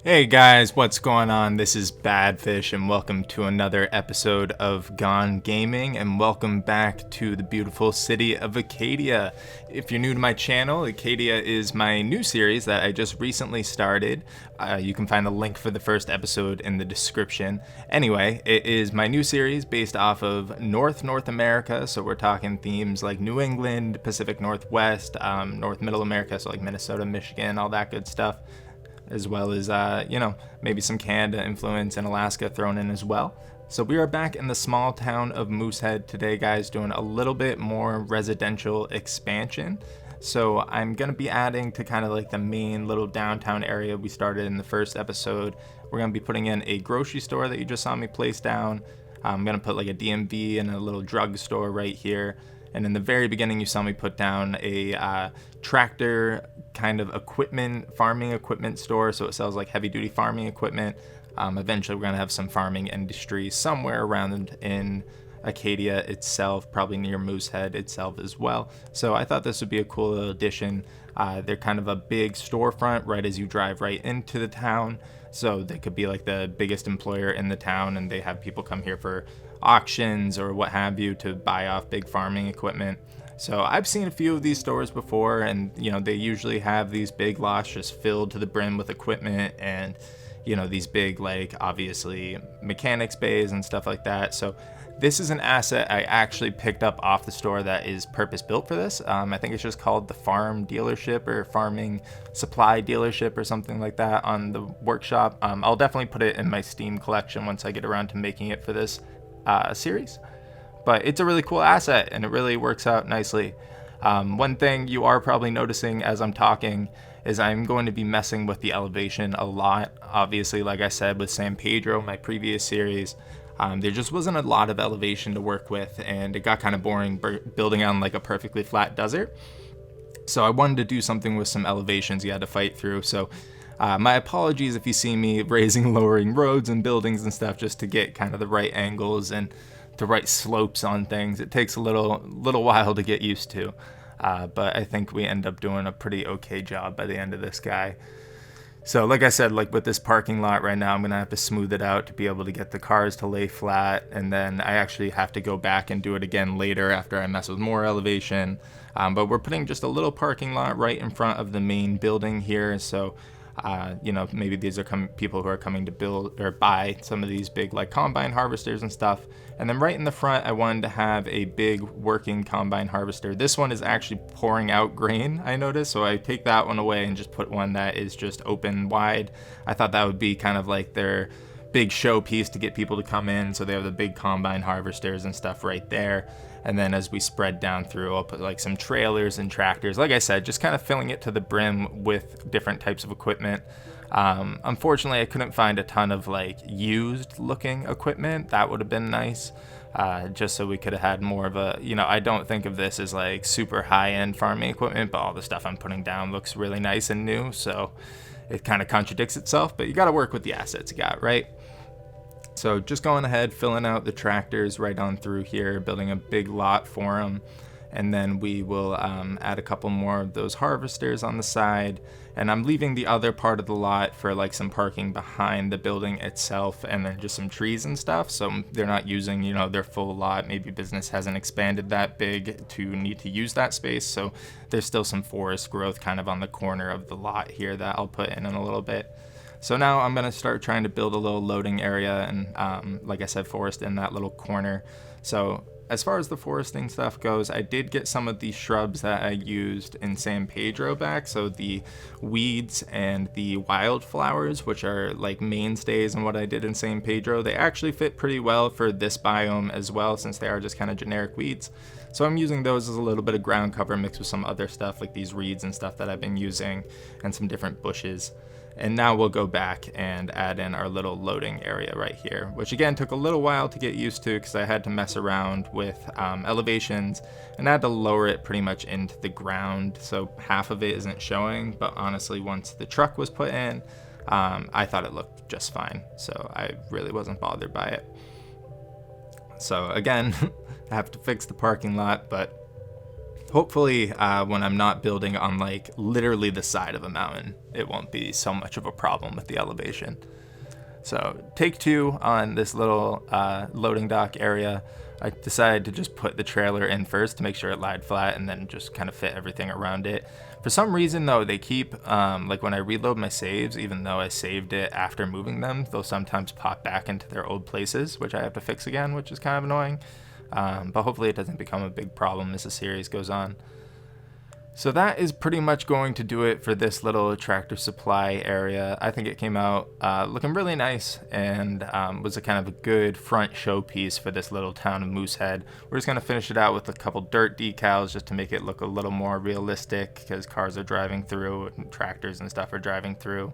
Hey guys, what's going on? This is Badfish, and welcome to another episode of Gone Gaming, and welcome back to the beautiful city of Acadia. If you're new to my channel, Acadia is my new series that I just recently started. You can find the link for the first episode in the description. Anyway, it is my new series based off of North America, so we're talking themes like New England, Pacific Northwest, North Middle America, so like Minnesota, Michigan, all that good stuff, as well as, maybe some Canada influence and Alaska thrown in as well. So we are back in the small town of Moosehead today, guys, doing a little bit more residential expansion. So I'm going to be adding to kind of like the main little downtown area we started in the first episode. We're going to be putting in a grocery store that you just saw me place down. I'm going to put like a DMV and a little drugstore right here. And in the very beginning, you saw me put down a tractor kind of equipment, farming equipment store. So it sells like heavy duty farming equipment. Eventually, we're going to have some farming industry somewhere around in Acadia itself, probably near Moosehead itself as well. So I thought this would be a cool little addition. They're kind of a big storefront right as you drive right into the town. So they could be like the biggest employer in the town, and they have people come here for auctions or what have you to buy off big farming equipment. So I've seen a few of these stores before, and they usually have these big lots just filled to the brim with equipment and these big, like, obviously mechanics bays and stuff like that. So this is an asset I actually picked up off the store that is purpose built for this. I think it's just called the farm dealership or farming supply dealership or something like that on the workshop. I'll definitely put it in my Steam collection once I get around to making it for this series. But it's a really cool asset and it really works out nicely. One thing you are probably noticing as I'm talking is I'm going to be messing with the elevation a lot. Obviously, like I said, with San Pedro, my previous series, there just wasn't a lot of elevation to work with, and it got kind of boring building on like a perfectly flat desert. So I wanted to do something with some elevations you had to fight through. So my apologies if you see me raising, lowering roads and buildings and stuff just to get kind of the right angles and the right slopes on things. It takes a little while to get used to. But I think we end up doing a pretty okay job by the end of this guy. So like I said, like with this parking lot right now, I'm going to have to smooth it out to be able to get the cars to lay flat. And then I actually have to go back and do it again later after I mess with more elevation. But we're putting just a little parking lot right in front of the main building here. So, maybe these are people who are coming to build or buy some of these big like combine harvesters and stuff. And then right in the front, I wanted to have a big working combine harvester. This one is actually pouring out grain, I noticed. So I take that one away and just put one that is just open wide. I thought that would be kind of like their big showpiece to get people to come in. So they have the big combine harvesters and stuff right there. And then as we spread down through, I'll put like some trailers and tractors. Like I said, just kind of filling it to the brim with different types of equipment. Unfortunately, I couldn't find a ton of like used looking equipment. That would have been nice. Just so we could have had more of a, I don't think of this as like super high end farming equipment, but all the stuff I'm putting down looks really nice and new. So it kind of contradicts itself, but you got to work with the assets you got, right? So just going ahead, filling out the tractors right on through here, building a big lot for them. And then we will add a couple more of those harvesters on the side. And I'm leaving the other part of the lot for like some parking behind the building itself, and then just some trees and stuff. So they're not using, their full lot. Maybe business hasn't expanded that big to need to use that space. So there's still some forest growth kind of on the corner of the lot here that I'll put in a little bit. So now I'm going to start trying to build a little loading area and, like I said, forest in that little corner. So as far as the foresting stuff goes, I did get some of the shrubs that I used in San Pedro back. So the weeds and the wildflowers, which are like mainstays in what I did in San Pedro, they actually fit pretty well for this biome as well, since they are just kind of generic weeds. So I'm using those as a little bit of ground cover mixed with some other stuff like these reeds and stuff that I've been using and some different bushes. And now we'll go back and add in our little loading area right here, which again took a little while to get used to because I had to mess around with elevations and I had to lower it pretty much into the ground. So half of it isn't showing, but honestly, once the truck was put in, I thought it looked just fine. So I really wasn't bothered by it. So again, I have to fix the parking lot, but hopefully when I'm not building on like literally the side of a mountain, it won't be so much of a problem with the elevation. So take 2 on this little loading dock area. I decided to just put the trailer in first to make sure it lied flat and then just kind of fit everything around it. For some reason though, they keep, like when I reload my saves, even though I saved it after moving them, they'll sometimes pop back into their old places, which I have to fix again, which is kind of annoying. But hopefully it doesn't become a big problem as the series goes on. So that is pretty much going to do it for this little Tractor Supply area. I think it came out looking really nice and was a kind of a good front showpiece for this little town of Moosehead. We're just going to finish it out with a couple dirt decals just to make it look a little more realistic, because cars are driving through and tractors and stuff are driving through.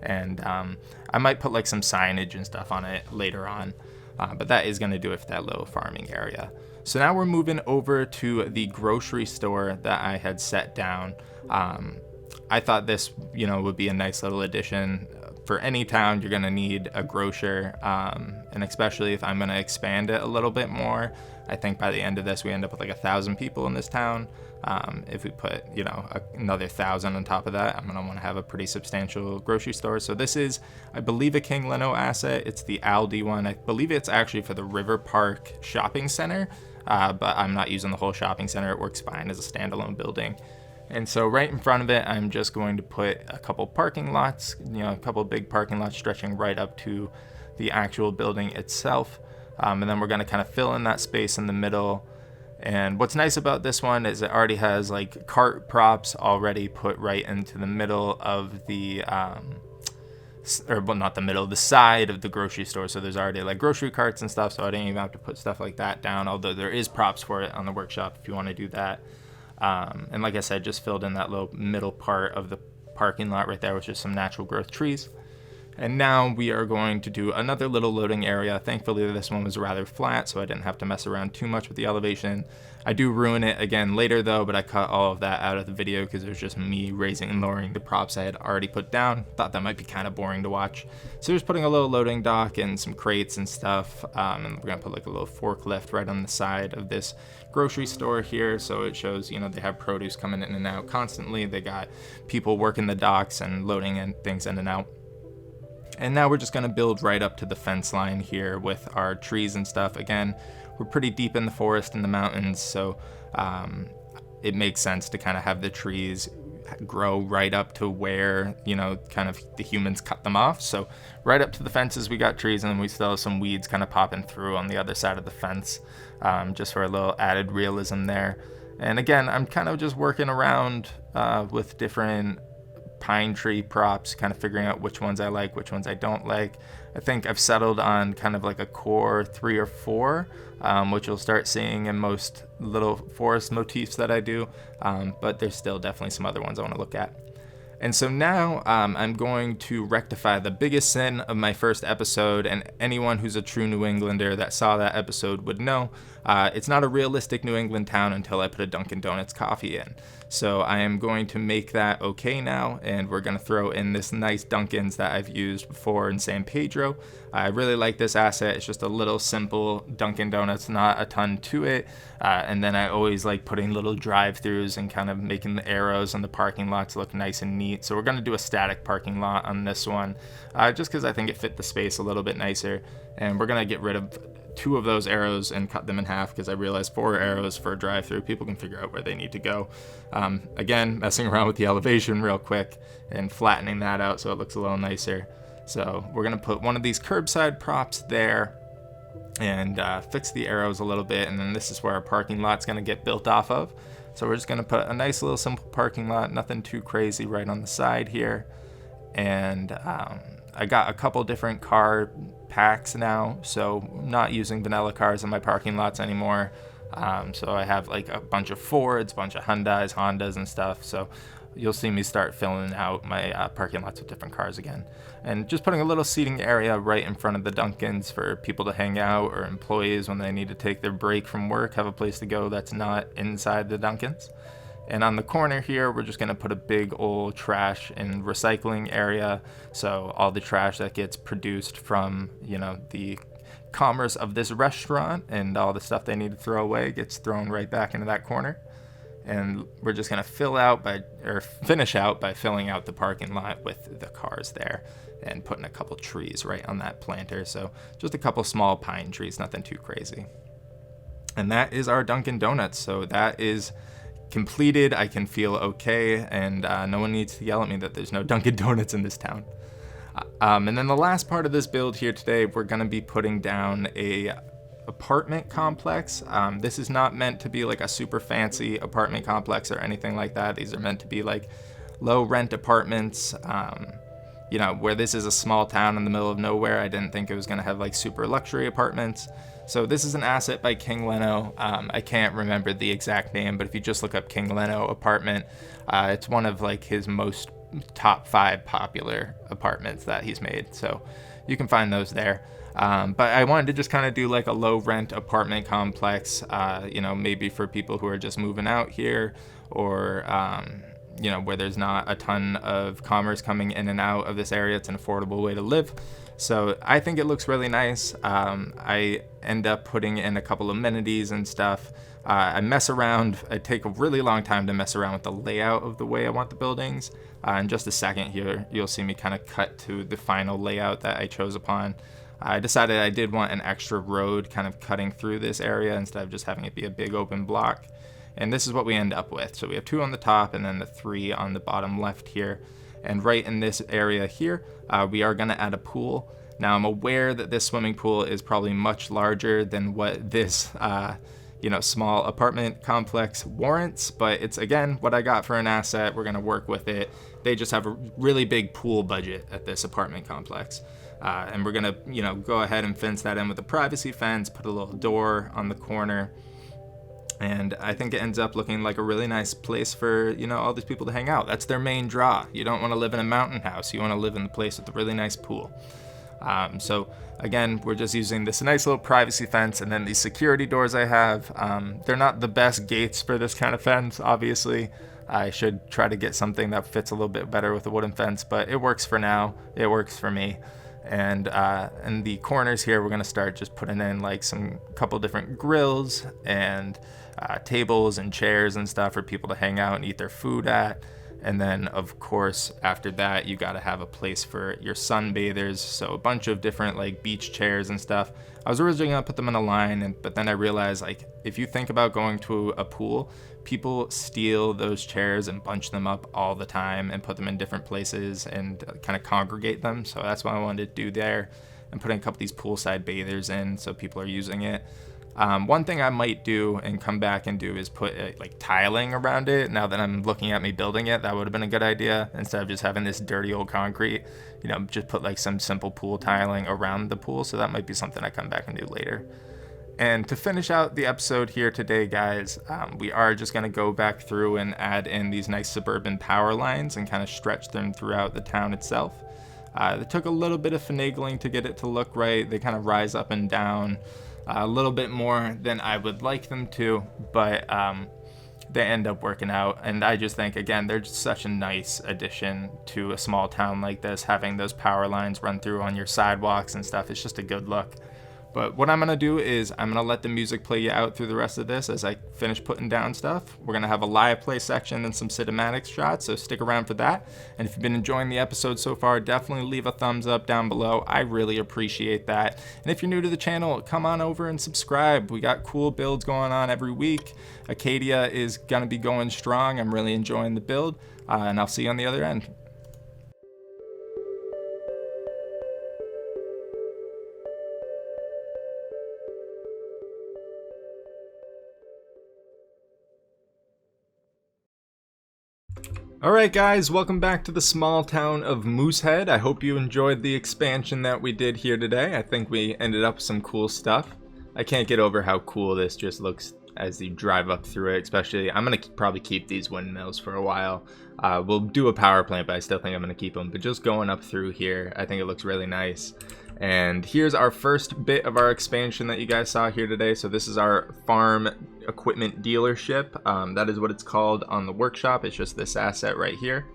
And I might put like some signage and stuff on it later on. But that is going to do it for that little farming area. So now we're moving over to the grocery store that I had set down. I thought this, would be a nice little addition. For any town, you're going to need a grocer, and especially if I'm going to expand it a little bit more. I think by the end of this, we end up with like 1,000 people in this town. If we put, another 1,000 on top of that, I'm going to want to have a pretty substantial grocery store. So this is, I believe, a King Leno asset. It's the Aldi one. I believe it's actually for the River Park Shopping Center, but I'm not using the whole shopping center. It works fine as a standalone building. And so right in front of it, I'm just going to put a couple parking lots, a couple big parking lots stretching right up to the actual building itself. And then we're going to kind of fill in that space in the middle. And what's nice about this one is it already has like cart props already put right into the middle of the, the side of the grocery store. So there's already like grocery carts and stuff. So I didn't even have to put stuff like that down, although there is props for it on the workshop if you want to do that. And like I said, just filled in that little middle part of the parking lot right there, which is some natural growth trees. And now we are going to do another little loading area. Thankfully, this one was rather flat, so I didn't have to mess around too much with the elevation. I do ruin it again later, though, but I cut all of that out of the video because it was just me raising and lowering the props I had already put down. Thought that might be kind of boring to watch. So just putting a little loading dock and some crates and stuff. And we're going to put like a little forklift right on the side of this grocery store here, so it shows, they have produce coming in and out constantly. They got people working the docks and loading and things in and out. And now we're just going to build right up to the fence line here with our trees and stuff. Again, we're pretty deep in the forest and the mountains, so it makes sense to kind of have the trees grow right up to where, kind of the humans cut them off. So right up to the fences, we got trees, and then we still have some weeds kind of popping through on the other side of the fence, just for a little added realism there. And again, I'm kind of just working around with different pine tree props, kind of figuring out which ones I like, which ones I don't like. I think I've settled on kind of like a core 3 or 4, which you'll start seeing in most little forest motifs that I do, but there's still definitely some other ones I want to look at. And so now I'm going to rectify the biggest sin of my first episode, and anyone who's a true New Englander that saw that episode would know. It's not a realistic New England town until I put a Dunkin Donuts coffee in. So I am going to make that okay now, and we're going to throw in this nice Dunkin's that I've used before in San Pedro. I really like this asset. It's just a little simple Dunkin Donuts, not a ton to it. And then I always like putting little drive-thrus and kind of making the arrows on the parking lots look nice and neat. So we're going to do a static parking lot on this one, just because I think it fit the space a little bit nicer. And we're going to get rid of 2 of those arrows and cut them in half, because I realized 4 arrows for a drive-through, people can figure out where they need to go. Again, messing around with the elevation real quick and flattening that out so it looks a little nicer. So we're going to put one of these curbside props there and fix the arrows a little bit, and then this is where our parking lot's going to get built off of. So we're just going to put a nice little simple parking lot, nothing too crazy, right on the side here. And I got a couple different car packs now, so I'm not using vanilla cars in my parking lots anymore. So I have like a bunch of Fords, a bunch of Hyundais, Hondas and stuff. So you'll see me start filling out my parking lots with different cars again. And just putting a little seating area right in front of the Dunkins for people to hang out, or employees when they need to take their break from work, have a place to go that's not inside the Dunkins. And on the corner here, we're just going to put a big old trash and recycling area. So all the trash that gets produced from, the commerce of this restaurant and all the stuff they need to throw away gets thrown right back into that corner. and we're just gonna finish out by filling out the parking lot with the cars there and putting a couple trees right on that planter. So just a couple small pine trees, nothing too crazy. And that is our Dunkin Donuts. So that is completed. I can feel okay, and no one needs to yell at me that there's no Dunkin Donuts in this town. And then the last part of this build here today, we're going to be putting down a apartment complex. This is not meant to be like a super fancy apartment complex or anything like that. These are meant to be like low rent apartments. You know, where this is a small town in the middle of nowhere, I didn't think it was going to have like super luxury apartments. So this is an asset by King Leno. I can't remember the exact name, but if you just look up King Leno apartment, it's one of like his most top 5 popular apartments that he's made. So you can find those there. But I wanted to just kind of do like a low rent apartment complex, you know, maybe for people who are just moving out here, or you know, where there's not a ton of commerce coming in and out of this area. It's an affordable way to live. So I think it looks really nice. I end up putting in a couple amenities and stuff. I mess around. I take a really long time to mess around with the layout of the way I want the buildings. In just a second here, you'll see me kind of cut to the final layout that I chose upon. I decided I did want an extra road kind of cutting through this area instead of just having it be a big open block. And this is what we end up with. So we have 2 on the top and then the 3 on the bottom left here. And right in this area here, we are going to add a pool. Now I'm aware that this swimming pool is probably much larger than what this you know, small apartment complex warrants, but it's, again, what I got for an asset. We're going to work with it. They just have a really big pool budget at this apartment complex. And we're going to, you know, go ahead and fence that in with a privacy fence, put a little door on the corner. And I think it ends up looking like a really nice place for, you know, all these people to hang out. That's their main draw. You don't want to live in a mountain house. You want to live in the place with a really nice pool. So again, we're just using this nice little privacy fence, and then these security doors I have. They're not the best gates for this kind of fence, obviously. I should try to get something that fits a little bit better with a wooden fence, but it works for now. It works for me. And in the corners here, we're going to start just putting in like some couple different grills and tables and chairs and stuff for people to hang out and eat their food at. And then, of course, after that, you got to have a place for your sunbathers. So a bunch of different like beach chairs and stuff. I was originally going to put them in a line, but then I realized, like, if you think about going to a pool, people steal those chairs and bunch them up all the time and put them in different places and kind of congregate them. So that's what I wanted to do there, and putting a couple of these poolside bathers in so people are using it. One thing I might do and come back and do is put like tiling around it. Now that I'm looking at me building it, that would have been a good idea. Instead of just having this dirty old concrete, you know, just put like some simple pool tiling around the pool. So that might be something I come back and do later. And to finish out the episode here today, guys, we are just going to go back through and add in these nice suburban power lines and kind of stretch them throughout the town itself. It took a little bit of finagling to get it to look right. They kind of rise up and down a little bit more than I would like them to, but they end up working out. And I just think, again, they're just such a nice addition to a small town like this. Having those power lines run through on your sidewalks and stuff, it's just a good look. But what I'm going to do is I'm going to let the music play you out through the rest of this as I finish putting down stuff. We're going to have a live play section and some cinematic shots, so stick around for that. And if you've been enjoying the episode so far, definitely leave a thumbs up down below. I really appreciate that. And if you're new to the channel, come on over and subscribe. We got cool builds going on every week. Acadia is going to be going strong. I'm really enjoying the build, and I'll see you on the other end. Alright guys, welcome back to the small town of Moosehead. I hope you enjoyed the expansion that we did here today. I think we ended up with some cool stuff. I can't get over how cool this just looks as you drive up through it, especially. I'm going to probably keep these windmills for a while. We'll do a power plant, but I still think I'm going to keep them. But just going up through here, I think it looks really nice. And here's our first bit of our expansion that you guys saw here today. So this is our farm equipment dealership. That is what it's called on the workshop. It's just this asset right here.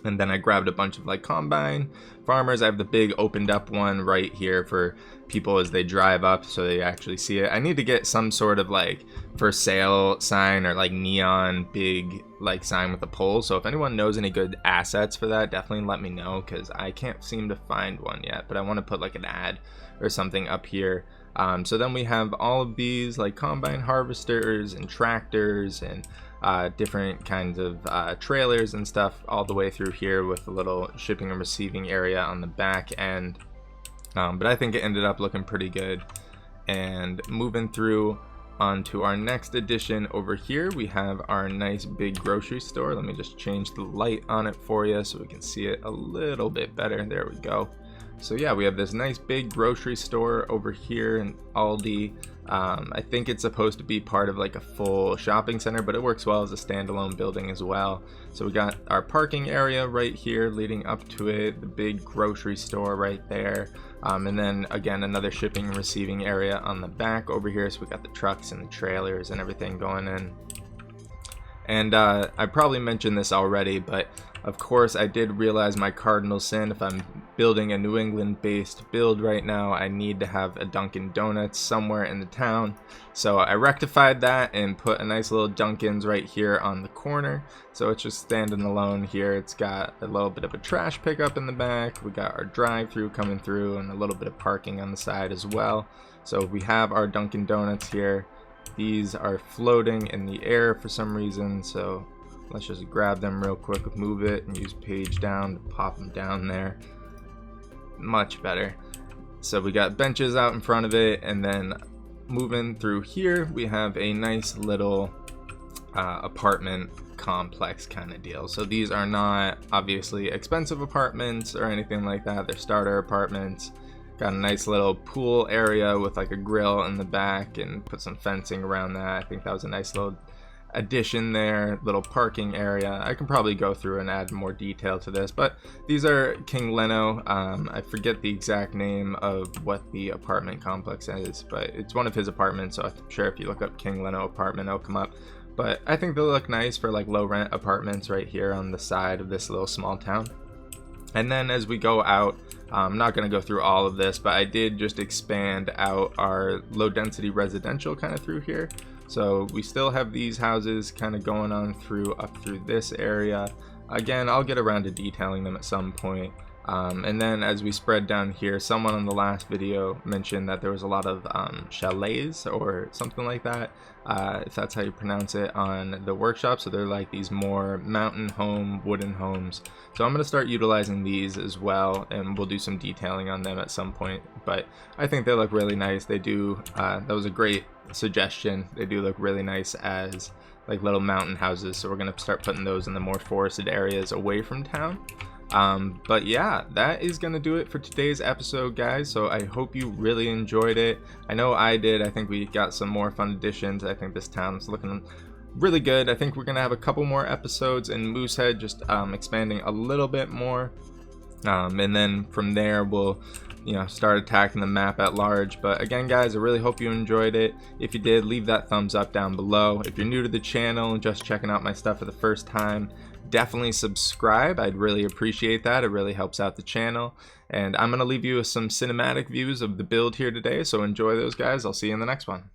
And then I grabbed a bunch of like combine farmers. I have the big opened up one right here for people as they drive up so they actually see it. I need to get some sort of like for sale sign or like neon big like sign with a pole. So if anyone knows any good assets for that, definitely let me know, because I can't seem to find one yet. But I want to put like an ad or something up here. So then we have all of these like combine harvesters and tractors and different kinds of trailers and stuff all the way through here with a little shipping and receiving area on the back end. But I think it ended up looking pretty good. And moving through onto our next addition over here, we have our nice big grocery store. Let me just change the light on it for you so we can see it a little bit better. There we go. So yeah, we have this nice big grocery store over here in Aldi. I think it's supposed to be part of like a full shopping center, but it works well as a standalone building as well. So we got our parking area right here leading up to it, the big grocery store right there, and then again another shipping and receiving area on the back over here. So we got the trucks and the trailers and everything going in. And I probably mentioned this already, but of course I did realize my cardinal sin. If I'm building a New England based build right now, I need to have a Dunkin Donuts somewhere in the town. So I rectified that and put a nice little Dunkin's right here on the corner. So it's just standing alone here. It's got a little bit of a trash pickup in the back. We got our drive-through coming through and a little bit of parking on the side as well. So we have our Dunkin Donuts here. These are floating in the air for some reason, so let's just grab them real quick, move it, and use page down to pop them down there. Much better. So we got benches out in front of it, and then moving through here, we have a nice little apartment complex kind of deal. So these are not obviously expensive apartments or anything like that. They're starter apartments. Got a nice little pool area with like a grill in the back and put some fencing around that. I think that was a nice little addition there. Little parking area. I can probably go through and add more detail to this, but these are King Leno. I forget the exact name of what the apartment complex is, but it's one of his apartments, so I'm sure if you look up King Leno apartment, it'll come up. But I think they look nice for like low rent apartments right here on the side of this little small town. And then as we go out, I'm not going to go through all of this, but I did just expand out our low density residential kind of through here. So we still have these houses kind of going on through up through this area. Again, I'll get around to detailing them at some point. And then as we spread down here, someone on the last video mentioned that there was a lot of chalets or something like that, if that's how you pronounce it, on the workshop. So they're like these more mountain home wooden homes. So I'm going to start utilizing these as well, and we'll do some detailing on them at some point. But I think they look really nice. They do, that was a great suggestion. They do look really nice as like little mountain houses. So we're going to start putting those in the more forested areas away from town. But yeah, that is gonna do it for today's episode, guys. So I hope you really enjoyed it. I know I did. I think we got some more fun additions. I think this town is looking really good. I think we're gonna have a couple more episodes in Moosehead, just expanding a little bit more, and then from there we'll start attacking the map at large. But again, guys, I really hope you enjoyed it. If you did, leave that thumbs up down below. If you're new to the channel and just checking out my stuff for the first time, definitely subscribe. I'd really appreciate that. It really helps out the channel. And I'm going to leave you with some cinematic views of the build here today, so enjoy those, guys. I'll see you in the next one.